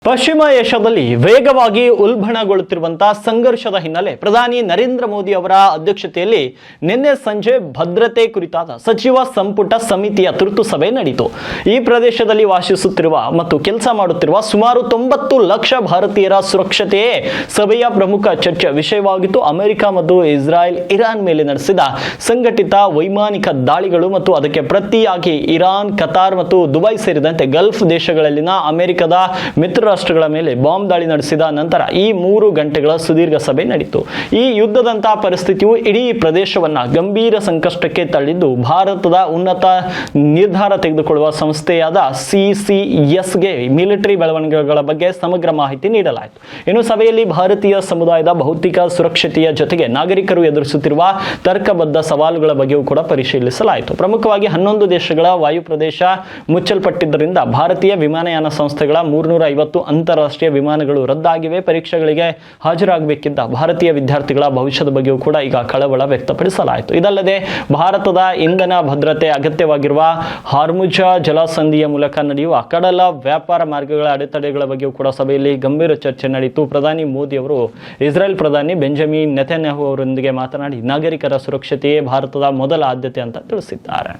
ಪಶ್ಚಿಮ ಏಷ್ಯಾದಲ್ಲಿ ವೇಗವಾಗಿ ಉಲ್ಬಣಗೊಳ್ಳುತ್ತಿರುವಂತಹ ಸಂಘರ್ಷದ ಹಿನ್ನೆಲೆ ಪ್ರಧಾನಿ ನರೇಂದ್ರ ಮೋದಿ ಅವರ ಅಧ್ಯಕ್ಷತೆಯಲ್ಲಿ ನಿನ್ನೆ ಸಂಜೆ ಭದ್ರತೆ ಕುರಿತಾದ ಸಚಿವ ಸಂಪುಟ ಸಮಿತಿಯ ತುರ್ತು ಸಭೆ ನಡೆಯಿತು. ಈ ಪ್ರದೇಶದಲ್ಲಿ ವಾಸಿಸುತ್ತಿರುವ ಮತ್ತು ಕೆಲಸ ಮಾಡುತ್ತಿರುವ ಸುಮಾರು 90 ಲಕ್ಷ ಭಾರತೀಯರ ಸುರಕ್ಷತೆಯೇ ಸಭೆಯ ಪ್ರಮುಖ ಚರ್ಚೆ ವಿಷಯವಾಗಿತ್ತು. ಅಮೆರಿಕ ಮತ್ತು ಇಸ್ರಾಯೇಲ್ ಇರಾನ್ ಮೇಲೆ ನಡೆಸಿದ ಸಂಘಟಿತ ವೈಮಾನಿಕ ದಾಳಿಗಳು ಮತ್ತು ಅದಕ್ಕೆ ಪ್ರತಿಯಾಗಿ ಇರಾನ್, ಕತಾರ್ ಮತ್ತು ದುಬೈ ಸೇರಿದಂತೆ ಗಲ್ಫ್ ದೇಶಗಳಲ್ಲಿನ ಅಮೆರಿಕದ ಮಿತ್ರ ರಾಷ್ಟ್ರಗಳ ಮೇಲೆ ಬಾಂಬ್ ದಾಳಿ ನಡೆಸಿದ ನಂತರ ಈ 3 ಗಂಟೆಗಳ ಸುದೀರ್ಘ ಸಭೆ ನಡೆಯಿತು. ಈ ಯುದ್ಧದಂತಹ ಪರಿಸ್ಥಿತಿಯು ಇಡೀ ಪ್ರದೇಶವನ್ನ ಗಂಭೀರ ಸಂಕಷ್ಟಕ್ಕೆ ತಳ್ಳಿದ್ದು ಭಾರತದ ಉನ್ನತ ನಿರ್ಧಾರ ತೆಗೆದುಕೊಳ್ಳುವ ಸಂಸ್ಥೆಯಾದ CCSಗೆ ಮಿಲಿಟರಿ ಬೆಳವಣಿಗೆಗಳ ಬಗ್ಗೆ ಸಮಗ್ರ ಮಾಹಿತಿ ನೀಡಲಾಯಿತು. ಇನ್ನು ಸಭೆಯಲ್ಲಿ ಭಾರತೀಯ ಸಮುದಾಯದ ಭೌತಿಕ ಸುರಕ್ಷತೆಯ ಜೊತೆಗೆ ನಾಗರಿಕರು ಎದುರಿಸುತ್ತಿರುವ ತರ್ಕಬದ್ಧ ಸವಾಲುಗಳ ಬಗ್ಗೆಯೂ ಕೂಡ ಪರಿಶೀಲಿಸಲಾಯಿತು. ಪ್ರಮುಖವಾಗಿ 11 ದೇಶಗಳ ವಾಯು ಪ್ರದೇಶ ಮುಚ್ಚಲ್ಪಟ್ಟಿದ್ದರಿಂದ ಭಾರತೀಯ ವಿಮಾನಯಾನ ಸಂಸ್ಥೆಗಳ 350 ಅಂತಾರಾಷ್ಟ್ರೀಯ ವಿಮಾನಗಳು ರದ್ದಾಗಿವೆ. ಪರೀಕ್ಷೆಗಳಿಗೆ ಹಾಜರಾಗಬೇಕಿದ್ದ ಭಾರತೀಯ ವಿದ್ಯಾರ್ಥಿಗಳ ಭವಿಷ್ಯದ ಬಗ್ಗೆಯೂ ಕೂಡ ಈಗ ಕಳವಳ ವ್ಯಕ್ತಪಡಿಸಲಾಯಿತು. ಇದಲ್ಲದೆ ಭಾರತದ ಇಂಧನ ಭದ್ರತೆ ಅಗತ್ಯವಾಗಿರುವ ಹಾರ್ಮುಜ ಜಲಸಂಧಿಯ ಮೂಲಕ ನಡೆಯುವ ಕಡಲ ವ್ಯಾಪಾರ ಮಾರ್ಗಗಳ ಅಡೆತಡೆಗಳ ಬಗ್ಗೆಯೂ ಕೂಡ ಸಭೆಯಲ್ಲಿ ಗಂಭೀರ ಚರ್ಚೆ ನಡೆಯಿತು. ಪ್ರಧಾನಿ ಮೋದಿ ಅವರು ಇಸ್ರೇಲ್ ಪ್ರಧಾನಿ ಬೆಂಜಮಿನ್ ನೆತನ್ಯಾಹು ಅವರೊಂದಿಗೆ ಮಾತನಾಡಿ ನಾಗರಿಕರ ಸುರಕ್ಷತೆಯೇ ಭಾರತದ ಮೊದಲ ಆದ್ಯತೆ ಅಂತ ತಿಳಿಸಿದ್ದಾರೆ.